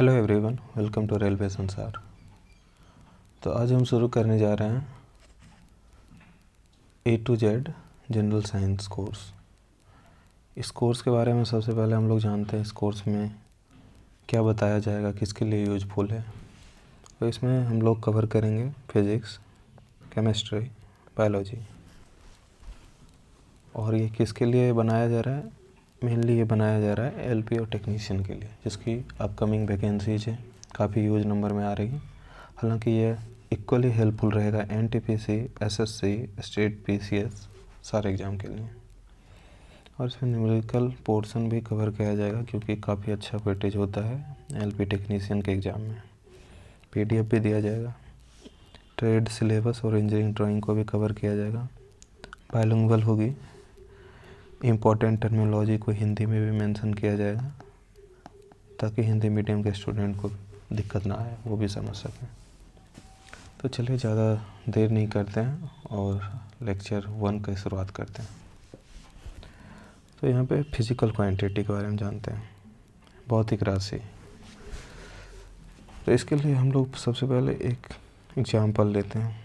Hello everyone, welcome to railway Sansar. तो आज हम शुरू करने जा रहे हैं A to Z general science course. इस कोर्स के बारे में सबसे पहले हम लोग जानते हैं इस कोर्स में क्या बताया जाएगा, किसके लिए यूजफुल है। तो इसमें हम लोग कवर करेंगे फिज़िक्स, केमिस्ट्री, बायोलॉजी। और ये किसके लिए बनाया जा रहा है? मेनली ये बनाया जा रहा है एलपी और टेक्नीशियन के लिए, जिसकी अपकमिंग वैकेंसीज है, काफ़ी ह्यूज नंबर में आ रही है। हालांकि ये इक्वली हेल्पफुल रहेगा एनटीपीसी, एसएससी, स्टेट पीसीएस सारे एग्ज़ाम के लिए। और इसमें न्यूमेरिकल पोर्शन भी कवर किया जाएगा, क्योंकि काफ़ी अच्छा वेटेज होता है एलपी टेक्नीशियन के एग्ज़ाम में। पीडीएफ भी दिया जाएगा। ट्रेड सिलेबस और इंजीनियरिंग ड्राइंग को भी कवर किया जाएगा। बायलिंगुअल होगी। इम्पॉर्टेंट टर्मिनोलॉजी को हिंदी में भी मेंशन किया जाएगा, ताकि हिंदी मीडियम के स्टूडेंट को दिक्कत ना आए, वो भी समझ सकें। तो चलिए ज़्यादा देर नहीं करते हैं और लेक्चर 1 की शुरुआत करते हैं। तो यहाँ पे फिजिकल क्वांटिटी के बारे में जानते हैं, भौतिक राशि। तो इसके लिए हम लोग सबसे पहले एक एग्जाम्पल लेते हैं।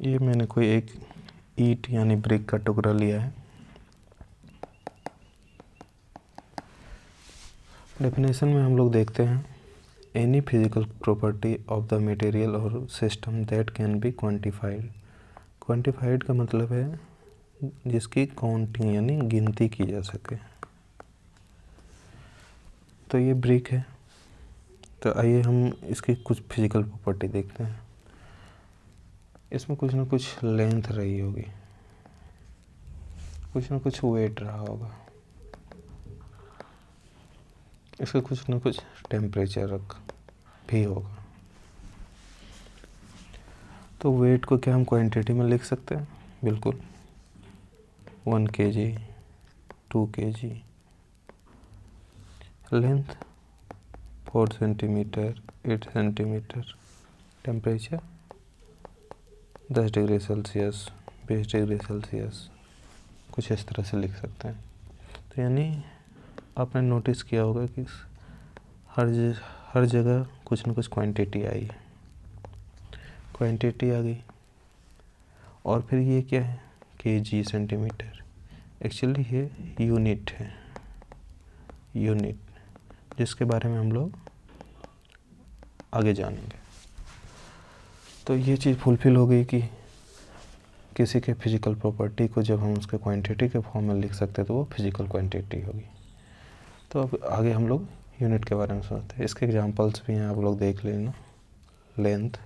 ये मैंने कोई एक ईंट यानी ब्रिक का टुकड़ा लिया है। डेफिनेशन में हम लोग देखते हैं any physical property of the material or system that can be quantified. Quantified का मतलब है जिसकी काउंटिंग यानी गिनती की जा सके। तो ये ब्रिक है। तो आइए हम इसकी कुछ फिजिकल प्रॉपर्टी देखते हैं। इसमें कुछ ना कुछ लेंथ रही होगी, कुछ ना कुछ वेट रहा होगा, इसका कुछ ना कुछ टेम्परेचर भी होगा। तो वेट को क्या हम क्वांटिटी में लिख सकते हैं? बिल्कुल, 1 kg, 2 kg। Length 4 centimetre, 8 centimetre. Temperature 10 degree Celsius, 20 degree Celsius, कुछ इस तरह से लिख सकते हैं। तो यानी आपने नोटिस किया होगा कि हर जगह कुछ न कुछ क्वांटिटी आई, क्वांटिटी आ गई। और फिर ये क्या है? KG, centimetre. एक्चुअली ये यूनिट है, यूनिट, जिसके बारे में हम लोग आगे जानेंगे। तो ये चीज़ फुलफिल हो गई कि किसी के फिजिकल प्रॉपर्टी को जब हम उसके क्वांटिटी के फॉर्म में लिख सकते हैं तो वो फिजिकल क्वांटिटी होगी। तो अब आगे हम लोग यूनिट के बारे में सोचते हैं। इसके एग्जांपल्स भी हैं, आप लोग देख लेना। लेंथ,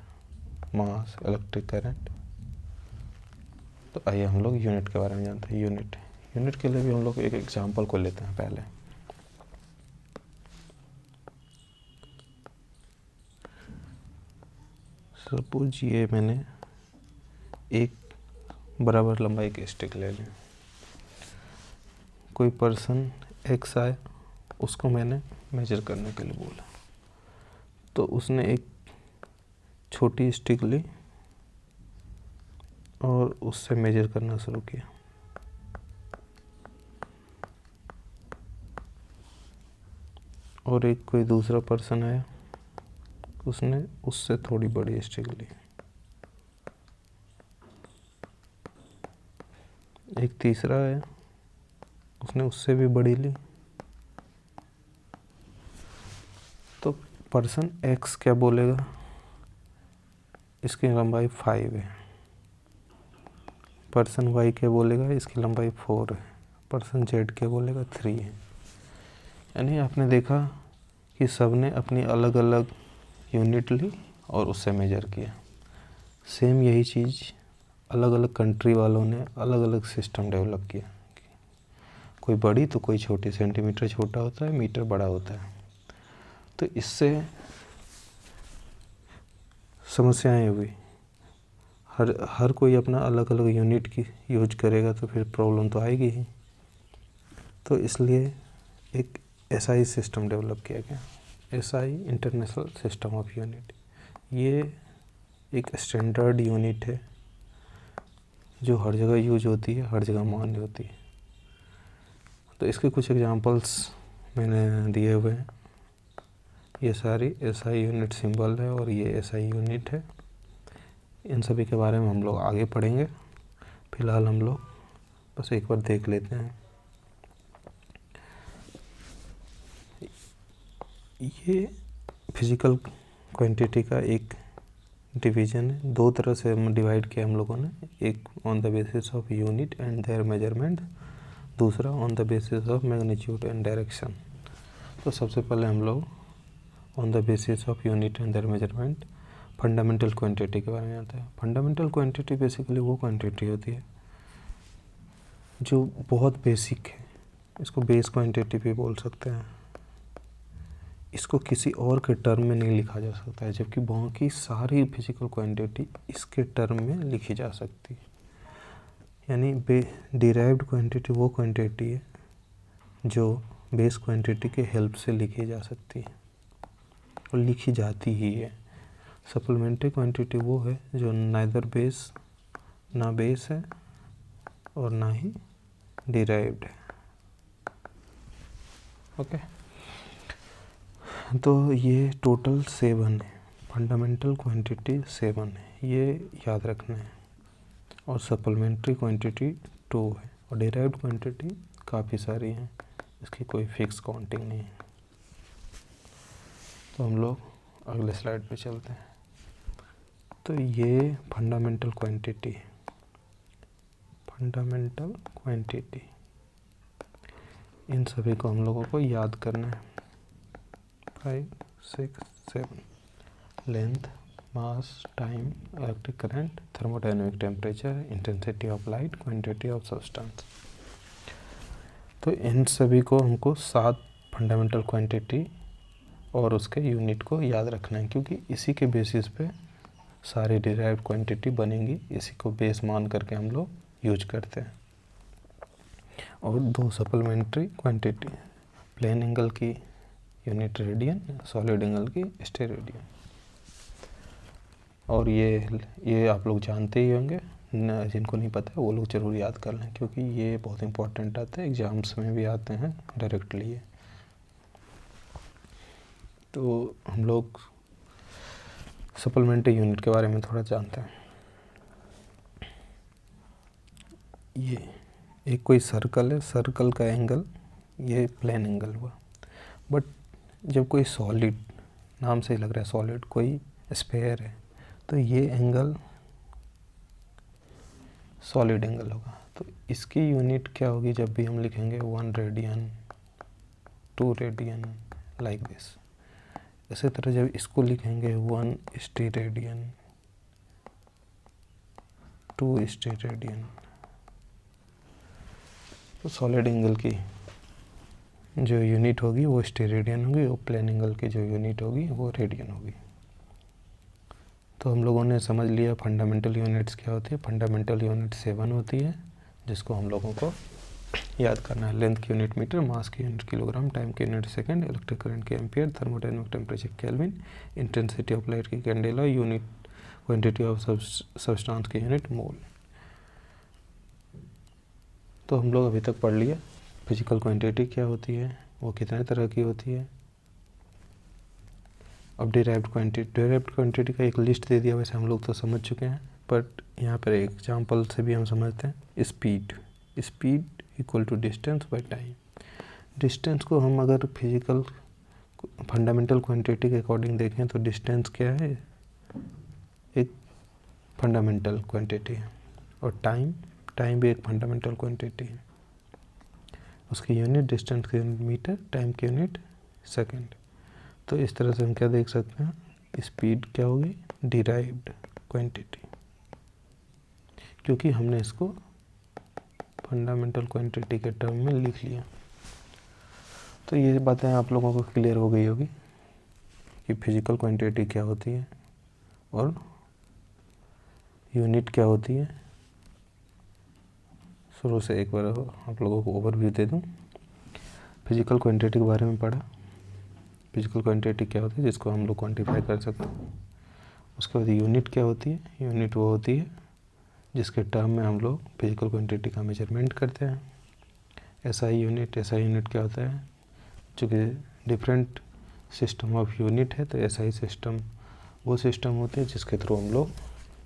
मास, इलेक्ट्रिक करंट। तो आइए हम लोग यूनिट के बारे में जानते हैं। यूनिट के लिए भी हम लोग एक एग्जांपल को लेते हैं पहले। सपोज ये मैंने एक बराबर लंबाई की स्टिक ले ली। कोई पर्सन एक्स आए, उसको मैंने मेजर करने के लिए बोला। तो उसने एक छोटी स्टिक ली और उससे मेजर करना शुरू किया। और एक कोई दूसरा पर्सन आया, उसने उससे थोड़ी बड़ी स्टिक ली। एक तीसरा आया, उसने उससे भी बड़ी ली। तो पर्सन एक्स क्या बोलेगा? इसकी लंबाई 5 है। पर्सन वाई क्या बोलेगा? इसकी लंबाई 4 है। पर्सन जेड क्या बोलेगा? 3 है। यानी आपने देखा कि सबने अपनी अलग अलग यूनिट ली और उससे मेजर किया। सेम यही चीज़ अलग अलग कंट्री वालों ने अलग अलग सिस्टम डेवलप किया। कोई बड़ी तो कोई छोटी। सेंटीमीटर छोटा होता है, मीटर बड़ा होता है। तो इससे समस्याएं हुई। हर कोई अपना अलग अलग यूनिट की यूज करेगा तो फिर प्रॉब्लम तो आएगी ही। तो इसलिए एक एसआई सिस्टम डेवलप किया गया। SI, international system of unit. ये एक स्टैंडर्ड यूनिट है जो हर जगह यूज होती है, हर जगह मान्य होती है। तो इसके कुछ एग्जांपल्स मैंने दिए हुए हैं। ये सारी एसआई यूनिट सिंबल है और ये एसआई यूनिट है। इन सभी के बारे में हम लोग आगे पढ़ेंगे। फिलहाल हम लोग बस एक बार देख लेते हैं। ये फिजिकल क्वांटिटी का एक डिवीज़न है। दो तरह से डिवाइड किया हम लोगों ने, एक on the basis of unit and their measurement, दूसरा on the basis of magnitude and direction. तो सबसे पहले हम लोग on the basis of unit and their measurement fundamental quantity के बारे में आते हैं। फंडामेंटल क्वांटिटी बेसिकली वो क्वांटिटी होती है जो बहुत बेसिक है। इसको बेस क्वांटिटी भी बोल सकते हैं। इसको किसी और के टर्म में नहीं लिखा जा सकता है, जबकि बाकी सारी फिजिकल क्वांटिटी इसके टर्म में लिखी जा सकती है। यानी डिराइव्ड क्वांटिटी वो क्वांटिटी है जो बेस क्वांटिटी के हेल्प से लिखी जा सकती है और लिखी जाती ही है। सप्लीमेंट्री क्वांटिटी वो है जो नाइदर बेस, ना बेस है और ना ही डिराइव्ड है। ओके, तो ये टोटल 7 है। फंडामेंटल क्वांटिटी 7 है, ये याद रखना है। और सप्लीमेंट्री क्वांटिटी 2 है और डिराइव्ड क्वांटिटी काफ़ी सारी हैं, इसकी कोई फिक्स काउंटिंग नहीं है। तो हम लोग अगले स्लाइड पे चलते हैं। तो ये फंडामेंटल क्वांटिटी है। फंडामेंटल क्वांटिटी, इन सभी को हम लोगों को याद करना है। 5, 6, 7 length, mass, time, electric current, thermodynamic temperature, intensity of light, quantity of substance. तो इन सभी को हमको 7 फंडामेंटल क्वांटिटी और उसके यूनिट को याद रखना है, क्योंकि इसी के बेसिस पे सारी डिराइव्ड क्वांटिटी बनेंगी। इसी को बेस मान करके हम लोग यूज करते हैं। और 2 सप्लीमेंट्री क्वांटिटी, प्लेन एंगल की यूनिट रेडियन, सॉलिड एंगल की स्टेरेडियन। और ये आप लोग जानते ही होंगे, जिनको नहीं पता है वो लोग ज़रूर याद कर लें, क्योंकि ये बहुत इंपॉर्टेंट आते हैं, एग्ज़ाम्स में भी आते हैं डायरेक्टली। ये तो हम लोग सप्लीमेंट्री यूनिट के बारे में थोड़ा जानते हैं। ये एक कोई सर्कल है, सर्कल का एंगल ये प्लेन एंगल हुआ। बट जब कोई सॉलिड, नाम से ही लग रहा है सॉलिड, कोई स्फेयर है, तो ये एंगल सॉलिड एंगल होगा। तो इसकी यूनिट क्या होगी जब भी हम लिखेंगे 1 रेडियन, 2 रेडियन, लाइक दिस। इसी तरह जब इसको लिखेंगे 1 स्टेरेडियन, 2 स्टेरेडियन, तो सॉलिड एंगल की जो यूनिट होगी वो स्टेरेडियन होगी और प्लेन एंगल की जो यूनिट होगी वो रेडियन होगी। तो हम लोगों ने समझ लिया फंडामेंटल यूनिट्स क्या होती है। फंडामेंटल यूनिट 7 होती है, जिसको हम लोगों को याद करना है। लेंथ की यूनिट मीटर, मास की यूनिट किलोग्राम, टाइम की यूनिट सेकंड, इलेक्ट्रिक करंट की ampere, thermodynamic temperature kelvin, intensity of light की candela, unit quantity of substance की यूनिट मोल। तो हम लोग अभी तक पढ़ लिया फिजिकल क्वांटिटी क्या होती है, वो कितने तरह की होती है। अब डिराइव्ड क्वांटिटी का एक लिस्ट दे दिया, वैसे हम लोग तो समझ चुके हैं, बट यहाँ पर एक एग्जांपल से भी हम समझते हैं। Speed equal to distance by time. Distance को हम अगर फिजिकल फंडामेंटल क्वांटिटी के अकॉर्डिंग देखें तो डिस्टेंस क्या है, एक फंडामेंटल क्वांटिटी है। और टाइम भी एक फंडामेंटल क्वांटिटी है। उसकी यूनिट डिस्टेंस की यूनिट मीटर, टाइम की यूनिट सेकंड। तो इस तरह से हम क्या देख सकते हैं, स्पीड क्या होगी, डिराइव्ड क्वांटिटी, क्योंकि हमने इसको फंडामेंटल क्वांटिटी के टर्म में लिख लिया। तो ये बातें आप लोगों को क्लियर हो गई होगी कि फिजिकल क्वांटिटी क्या होती है और यूनिट क्या होती है। शुरू से एक बार आप लोगों को ओवरव्यू दे दूं। फिजिकल क्वांटिटी के बारे में पढ़ा। फिजिकल क्वांटिटी क्या होती है, जिसको हम लोग क्वांटिफाई कर सकते हैं। उसके बाद यूनिट क्या होती है, यूनिट वो होती है जिसके टर्म में हम लोग फिजिकल क्वांटिटी का मेजरमेंट करते हैं। एसआई यूनिट क्या होता है, चूँकि डिफरेंट सिस्टम ऑफ यूनिट है, तो ऐसा ही सिस्टम वो सिस्टम होते हैं जिसके थ्रू हम लोग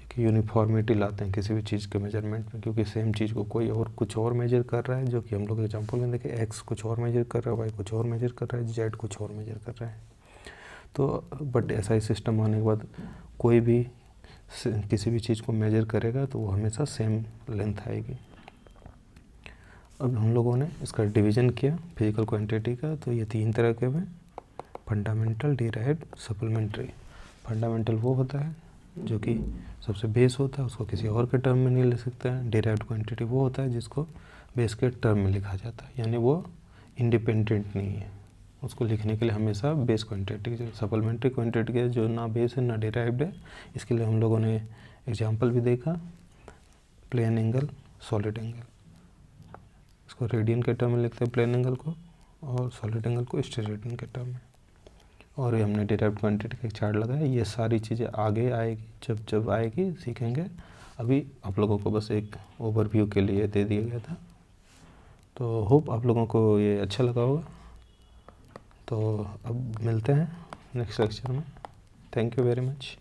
एक यूनिफॉर्मिटी लाते हैं किसी भी चीज़ के मेजरमेंट में, क्योंकि सेम चीज़ को कोई और कुछ और मेजर कर रहा है, जो कि हम लोग एग्जांपल में देखें एक्स कुछ और मेजर कर रहा है, वाई कुछ और मेजर कर रहा है, जेड कुछ और मेजर कर रहा है। तो बट ऐसा ही सिस्टम आने के बाद कोई भी किसी भी चीज़ को मेजर करेगा तो वो हमेशा सेम लेंथ आएगी। अब हम लोगों ने इसका डिवीज़न किया फिजिकल क्वांटिटी का, तो ये 3 तरह के में फंडामेंटल, डिराइव्ड, सप्लीमेंट्री। फंडामेंटल वो होता है जो कि सबसे बेस होता है, उसको किसी और के टर्म में नहीं ले सकते हैं। डिराइव्ड क्वांटिटी वो होता है जिसको बेस के टर्म में लिखा जाता है, यानी वो इंडिपेंडेंट नहीं है, उसको लिखने के लिए हमेशा बेस क्वांटिटी। जो सप्लीमेंट्री क्वांटिटी के जो ना बेस है ना डिराइव्ड है, इसके लिए हम लोगों ने एग्जाम्पल भी देखा, प्लेन एंगल, सॉलिड एंगल। इसको रेडियन के टर्म में लिखते हैं प्लेन एंगल को, और सॉलिड एंगल को स्टेरेडियन के टर्म में। और ये हमने डिराइव्ड क्वांटिटी का एक चार्ट लगाया। ये सारी चीज़ें आगे आएगी, जब जब आएगी सीखेंगे। अभी आप लोगों को बस एक ओवरव्यू के लिए दे दिया गया था, तो होप आप लोगों को ये अच्छा लगा होगा। तो अब मिलते हैं नेक्स्ट लेक्चर में। Thank you very much.